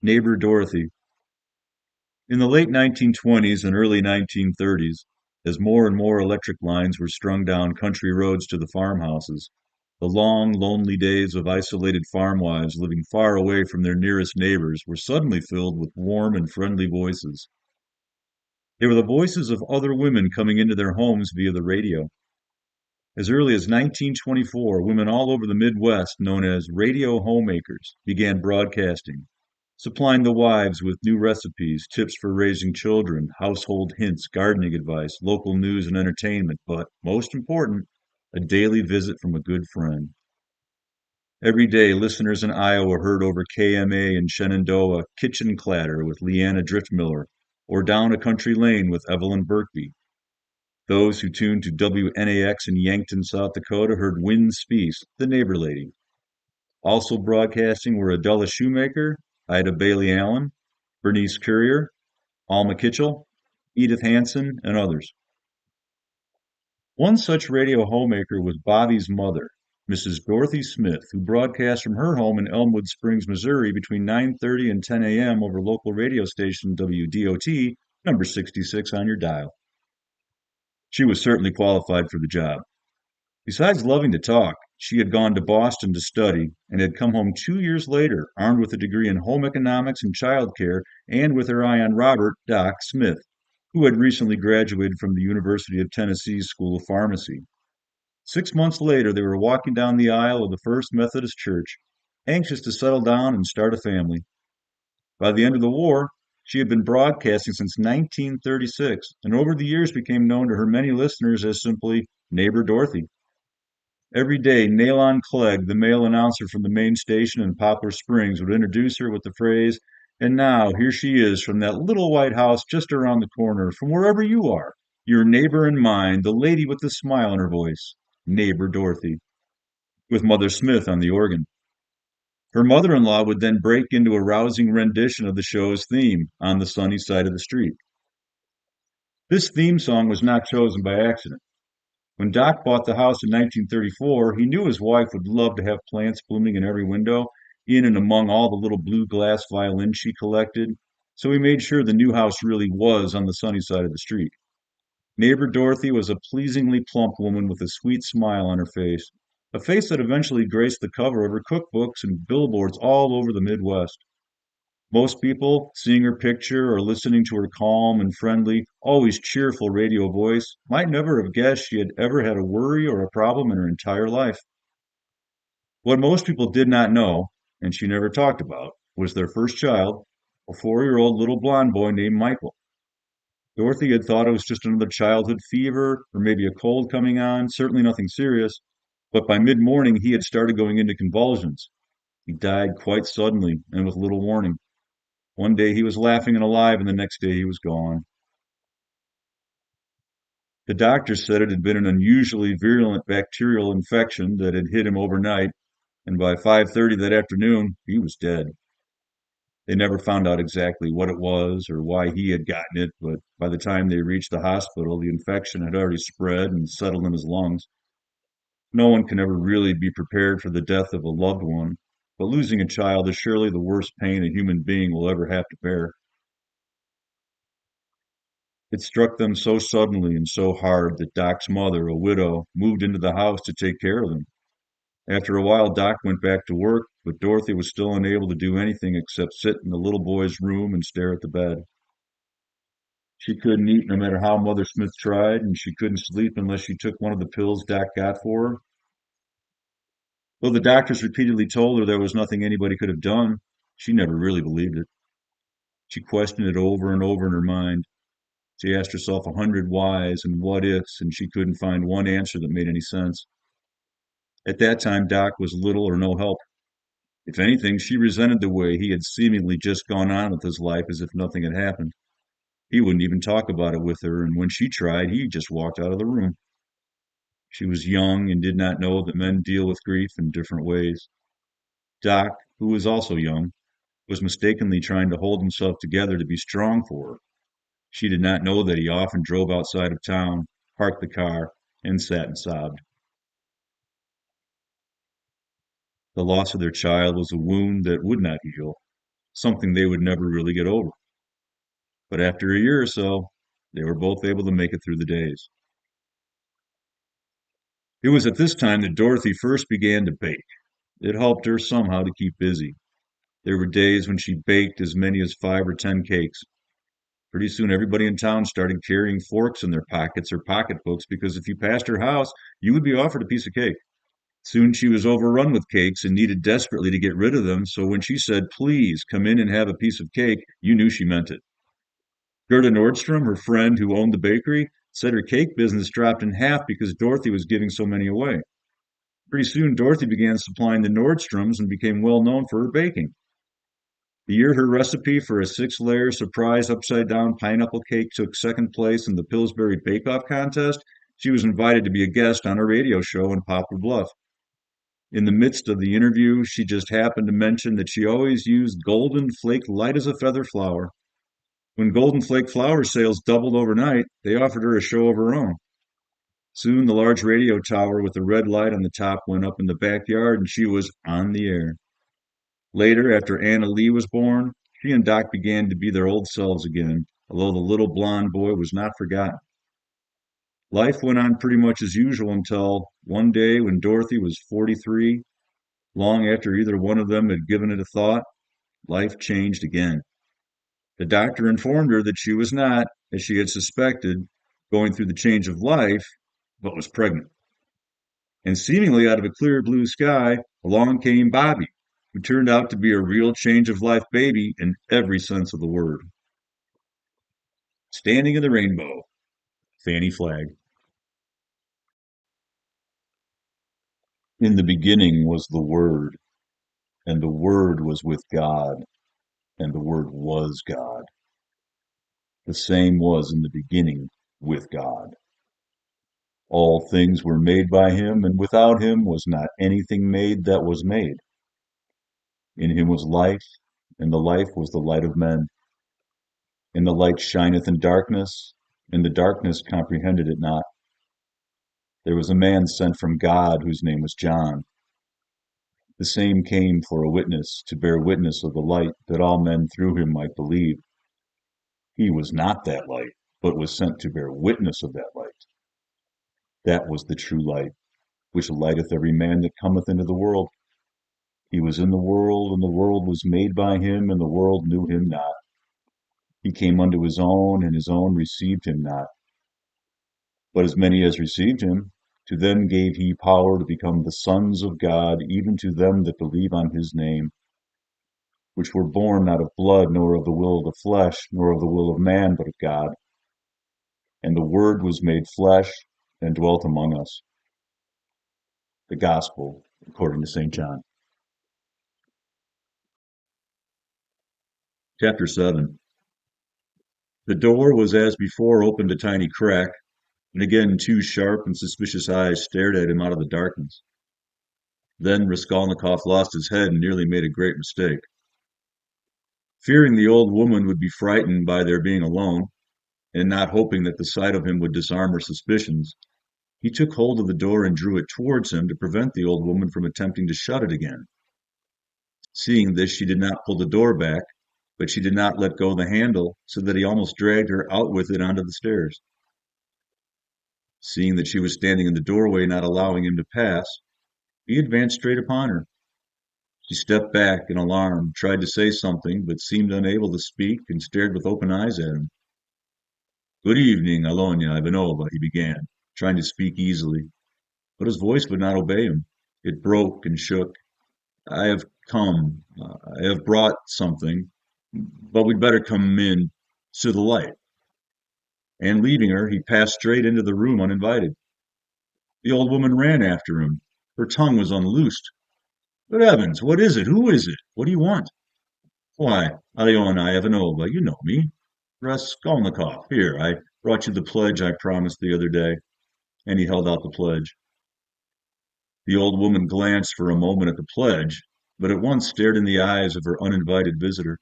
Neighbor Dorothy. In the late 1920s and early 1930s, as more and more electric lines were strung down country roads to the farmhouses, the long, lonely days of isolated farm wives living far away from their nearest neighbors were suddenly filled with warm and friendly voices. They were the voices of other women coming into their homes via the radio. As early as 1924, women all over the Midwest, known as radio homemakers, began broadcasting, supplying the wives with new recipes, tips for raising children, household hints, gardening advice, local news and entertainment, but most important, a daily visit from a good friend. Every day, listeners in Iowa heard over KMA in Shenandoah Kitchen Clatter with Leanna Driftmiller, or Down a Country Lane with Evelyn Birkby. Those who tuned to WNAX in Yankton, South Dakota heard Wynn Speece, the neighbor lady. Also broadcasting were Adela Shoemaker, Ida Bailey Allen, Bernice Courier, Alma Kitchell, Edith Hanson, and others. One such radio homemaker was Bobby's mother, Mrs. Dorothy Smith, who broadcast from her home in Elmwood Springs, Missouri between 9:30 and 10 a.m. over local radio station WDOT, number 66 on your dial. She was certainly qualified for the job. Besides loving to talk, she had gone to Boston to study and had come home 2 years later, armed with a degree in home economics and child care, and with her eye on Robert Doc Smith, who had recently graduated from the University of Tennessee's School of Pharmacy. 6 months later, they were walking down the aisle of the First Methodist Church, anxious to settle down and start a family. By the end of the war, she had been broadcasting since 1936, and over the years became known to her many listeners as simply Neighbor Dorothy. Every day, Nalon Clegg, the male announcer from the main station in Poplar Springs, would introduce her with the phrase, "And now, here she is from that little white house just around the corner, from wherever you are. Your neighbor and mine, the lady with the smile in her voice, Neighbor Dorothy," with Mother Smith on the organ. Her mother in law would then break into a rousing rendition of the show's theme, "On the Sunny Side of the Street." This theme song was not chosen by accident. When Doc bought the house in 1934, he knew his wife would love to have plants blooming in every window, in and among all the little blue glass violins she collected, so he made sure the new house really was on the sunny side of the street. Neighbor Dorothy was a pleasingly plump woman with a sweet smile on her face, a face that eventually graced the cover of her cookbooks and billboards all over the Midwest. Most people, seeing her picture or listening to her calm and friendly, always cheerful radio voice, might never have guessed she had ever had a worry or a problem in her entire life. What most people did not know, and she never talked about, was their first child, a 4-year-old little blond boy named Michael. Dorothy had thought it was just another childhood fever or maybe a cold coming on, certainly nothing serious, but by mid-morning he had started going into convulsions. He died quite suddenly and with little warning. One day he was laughing and alive, and the next day he was gone. The doctors said it had been an unusually virulent bacterial infection that had hit him overnight, and by 5:30 that afternoon, he was dead. They never found out exactly what it was or why he had gotten it, but by the time they reached the hospital, the infection had already spread and settled in his lungs. No one can ever really be prepared for the death of a loved one, but losing a child is surely the worst pain a human being will ever have to bear. It struck them so suddenly and so hard that Doc's mother, a widow, moved into the house to take care of them. After a while, Doc went back to work, but Dorothy was still unable to do anything except sit in the little boy's room and stare at the bed. She couldn't eat no matter how Mother Smith tried, and she couldn't sleep unless she took one of the pills Doc got for her. Though the doctors repeatedly told her there was nothing anybody could have done, she never really believed it. She questioned it over and over in her mind. She asked herself 100 whys and what ifs, and she couldn't find one answer that made any sense. At that time, Doc was little or no help. If anything, she resented the way he had seemingly just gone on with his life as if nothing had happened. He wouldn't even talk about it with her, and when she tried, he just walked out of the room. She was young and did not know that men deal with grief in different ways. Doc, who was also young, was mistakenly trying to hold himself together to be strong for her. She did not know that he often drove outside of town, parked the car, and sat and sobbed. The loss of their child was a wound that would not heal. something they would never really get over. But after a year or so, they were both able to make it through the days. It was at this time that Dorothy first began to bake. It helped her somehow to keep busy. There were days when she baked as many as 5 or 10 cakes. Pretty soon, everybody in town started carrying forks in their pockets or pocketbooks because if you passed her house, you would be offered a piece of cake. Soon she was overrun with cakes and needed desperately to get rid of them, so when she said, "Please come in and have a piece of cake," you knew she meant it. Gerda Nordstrom, her friend who owned the bakery, said her cake business dropped in half because Dorothy was giving so many away. Pretty soon, Dorothy began supplying the Nordstroms and became well known for her baking. The year her recipe for a 6-layer surprise upside down pineapple cake took second place in the Pillsbury Bake Off contest, she was invited to be a guest on a radio show in Poplar Bluff. In the midst of the interview, she just happened to mention that she always used Golden Flake light as a feather flour. When Golden Flake flour sales doubled overnight, they offered her a show of her own. Soon the large radio tower with the red light on the top went up in the backyard and she was on the air. Later, after Anna Lee was born, she and Doc began to be their old selves again, although the little blond boy was not forgotten. Life went on pretty much as usual until one day when Dorothy was 43, long after either one of them had given it a thought, life changed again. The doctor informed her that she was not, as she had suspected, going through the change of life, but was pregnant. And seemingly out of a clear blue sky, along came Bobby, who turned out to be a real change of life baby in every sense of the word. Standing in the rainbow, Fanny Flagg. In the beginning was the Word, and the Word was with God, and the Word was God. The same was in the beginning with God. All things were made by him, and without him was not anything made that was made. In him was life, and the life was the light of men. And the light shineth in darkness, and the darkness comprehended it not. There was a man sent from God whose name was John. The same came for a witness, to bear witness of the light, that all men through him might believe. He was not that light, but was sent to bear witness of that light. That was the true light, which lighteth every man that cometh into the world. He was in the world, and the world was made by him, and the world knew him not. He came unto his own, and his own received him not. But as many as received him, to them gave he power to become the sons of God, even to them that believe on his name, which were born not of blood, nor of the will of the flesh, nor of the will of man, but of God. And the Word was made flesh and dwelt among us. The Gospel according to St. John. Chapter 7. The door was as before opened a tiny crack, and again 2 sharp and suspicious eyes stared at him out of the darkness. Then Raskolnikov lost his head and nearly made a great mistake. Fearing the old woman would be frightened by their being alone, and not hoping that the sight of him would disarm her suspicions, he took hold of the door and drew it towards him to prevent the old woman from attempting to shut it again. Seeing this, she did not pull the door back, but she did not let go the handle, so that he almost dragged her out with it onto the stairs. Seeing that she was standing in the doorway, not allowing him to pass, he advanced straight upon her. She stepped back in alarm, tried to say something, but seemed unable to speak, and stared with open eyes at him. "Good evening, Alonia Ivanova," he began, trying to speak easily, but his voice would not obey him. It broke and shook. "I have come. I have brought something, but we'd better come in to the light." And leaving her, he passed straight into the room uninvited. The old woman ran after him. Her tongue was unloosed. "Good heavens, what is it? Who is it? What do you want?" "Why, Aliona Ivanova, you know me. Raskolnikov. Here, I brought you the pledge I promised the other day." And he held out the pledge. The old woman glanced for a moment at the pledge, but at once stared in the eyes of her uninvited visitor.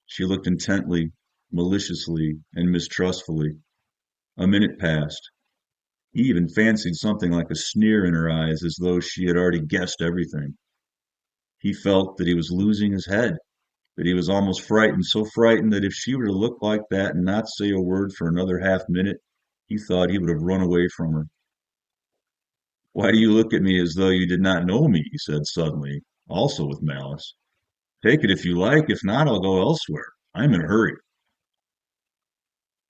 She looked intently, maliciously, and mistrustfully. A minute passed. He even fancied something like a sneer in her eyes, as though she had already guessed everything. He felt that he was losing his head. But he was almost frightened, so frightened that if she were to look like that and not say a word for another half minute, he thought he would have run away from her. Why do you look at me as though you did not know me? He said suddenly, also with malice. Take it if you like, if not, I'll go elsewhere. I'm in a hurry.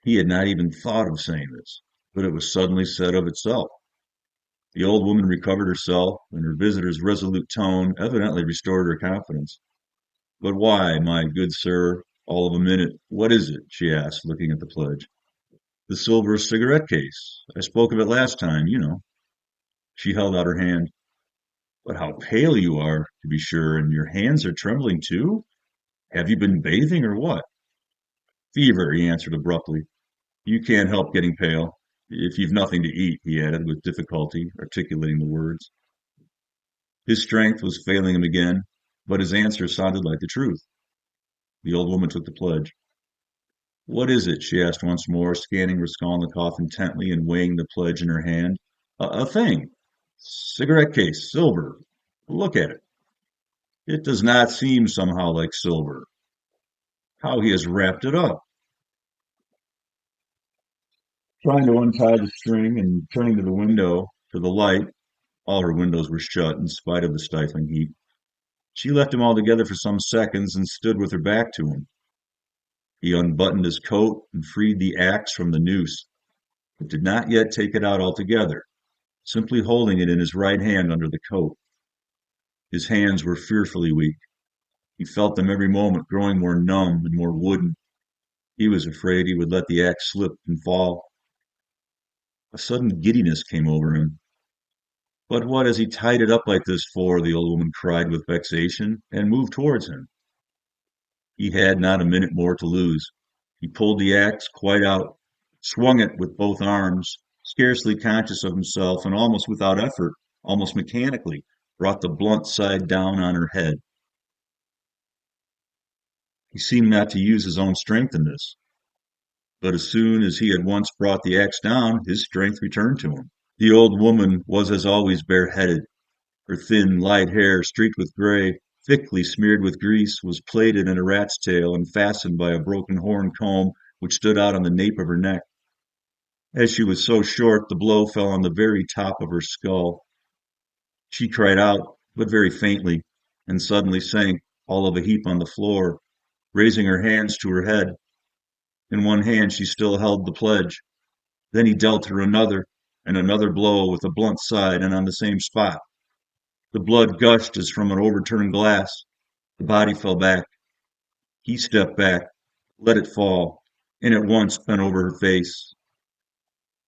He had not even thought of saying this, but it was suddenly said of itself. The old woman recovered herself, and her visitor's resolute tone evidently restored her confidence. But why, my good sir, all of a minute, what is it? She asked, looking at the pledge. The silver cigarette case. I spoke of it last time, you know. She held out her hand. But how pale you are, to be sure, and your hands are trembling too? Have you been bathing or what? Fever, he answered abruptly. You can't help getting pale. If you've nothing to eat, he added with difficulty, articulating the words. His strength was failing him again, but his answer sounded like the truth. The old woman took the pledge. What is it? She asked once more, scanning Raskolnikov intently and weighing the pledge in her hand. A thing. Cigarette case, silver. Look at it. It does not seem somehow like silver. How he has wrapped it up. Trying to untie the string and turning to the window, to the light. All her windows were shut in spite of the stifling heat. She left him altogether for some seconds and stood with her back to him. He unbuttoned his coat and freed the axe from the noose, but did not yet take it out altogether, simply holding it in his right hand under the coat. His hands were fearfully weak. He felt them every moment growing more numb and more wooden. He was afraid he would let the axe slip and fall. A sudden giddiness came over him. But what has he tied it up like this for? The old woman cried with vexation, and moved towards him. He had not a minute more to lose. He pulled the axe quite out, swung it with both arms, scarcely conscious of himself, and almost without effort, almost mechanically, brought the blunt side down on her head. He seemed not to use his own strength in this, but as soon as he had once brought the axe down, his strength returned to him. The old woman was as always bareheaded. Her thin, light hair, streaked with gray, thickly smeared with grease, was plaited in a rat's tail and fastened by a broken horn comb which stood out on the nape of her neck. As she was so short, the blow fell on the very top of her skull. She cried out, but very faintly, and suddenly sank, all of a heap on the floor, raising her hands to her head. In one hand she still held the pledge. Then he dealt her another, and another blow with a blunt side and on the same spot. The blood gushed as from an overturned glass. The body fell back. He stepped back, let it fall, and at once bent over her face.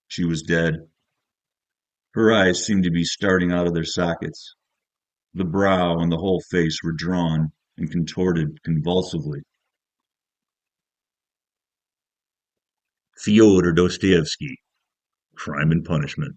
She was dead. Her eyes seemed to be starting out of their sockets. The brow and the whole face were drawn and contorted convulsively. Fyodor Dostoevsky, Crime and Punishment.